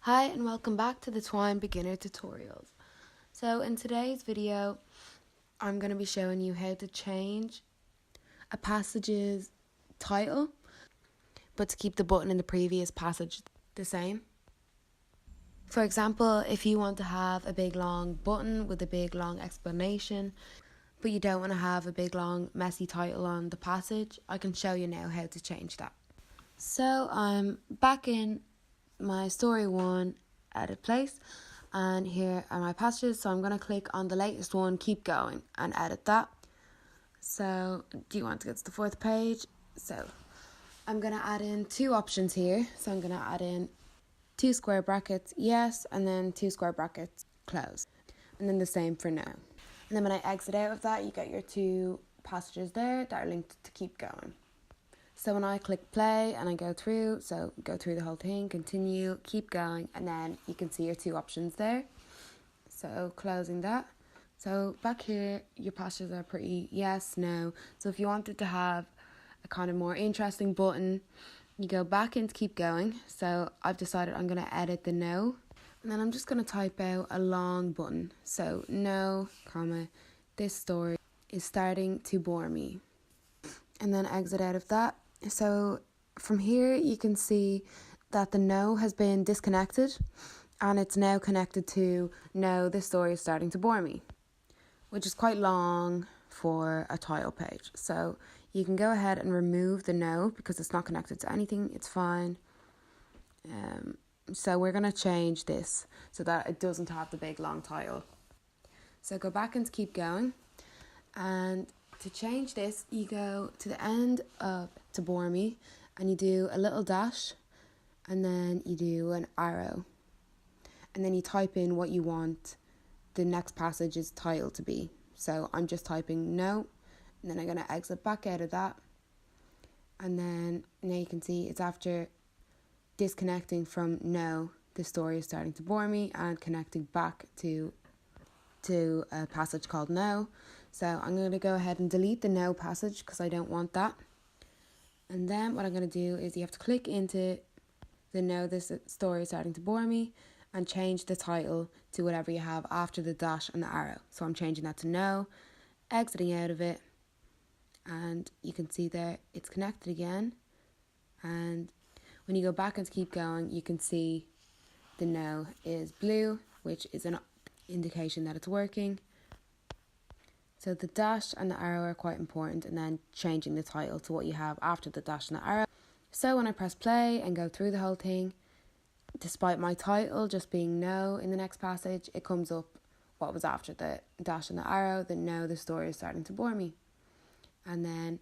Hi and welcome back to the Twine beginner tutorials. So in today's video, I'm going to be showing you how to change a passage's title, but to keep the button in the previous passage the same. For example, if you want to have a big long button with a big long explanation, but you don't want to have a big long messy title on the passage, I can show you now how to change that. So I'm back in my story 1 edit place, and here are my passages. So I'm going to click on the latest one, keep going, and edit that. So do you want to get to the 4th page? So I'm going to add in 2 options here. So I'm going to add in 2 square brackets, yes, and then 2 square brackets, close, and then the same for now. And then when I exit out of that, you get your 2 passages there that are linked to keep going. So when I click play and I go through the whole thing, continue, keep going, and then you can see your 2 options there. So closing that. So back here, your passages are pretty yes, no. So if you wanted to have a kind of more interesting button, you go back into keep going. So I've decided I'm going to edit the no. And then I'm just going to type out a long button. So no, comma, this story is starting to bore me. And then exit out of that. So from here you can see that the no has been disconnected and it's now connected to no, this story is starting to bore me, which is quite long for a title page. So you can go ahead and remove the no because it's not connected to anything, it's fine. So we're going to change this so that it doesn't have the big long title. So go back and keep going, and to change this, you go to the end of to bore me and you do a little dash and then you do an arrow. And then you type in what you want the next passage's title to be. So I'm just typing no, and then I'm going to exit back out of that. And then now you can see it's after disconnecting from no, the story is starting to bore me, and connecting back to a passage called no. So I'm going to go ahead and delete the no passage because I don't want that. And then what I'm going to do is you have to click into the no, this story is starting to bore me, and change the title to whatever you have after the dash and the arrow. So I'm changing that to no, exiting out of it, and you can see there it's connected again. And when you go back and keep going, you can see the no is blue, which is an indication that it's working. So the dash and the arrow are quite important, and then changing the title to what you have after the dash and the arrow. So when I press play and go through the whole thing, despite my title just being no in the next passage, it comes up what was after the dash and the arrow, that no, the story is starting to bore me. And then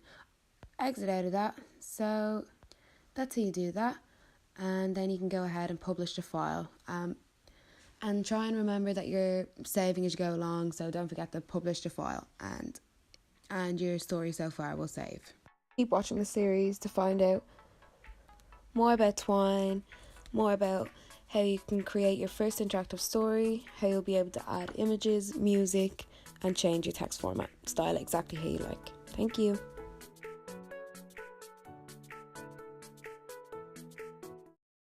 exit out of that. So that's how you do that. And then you can go ahead and publish the file. And try and remember that you're saving as you go along, so don't forget to publish the file, and your story so far will save. Keep watching the series to find out more about Twine, more about how you can create your first interactive story, how you'll be able to add images, music, and change your text format, style it exactly how you like. Thank you.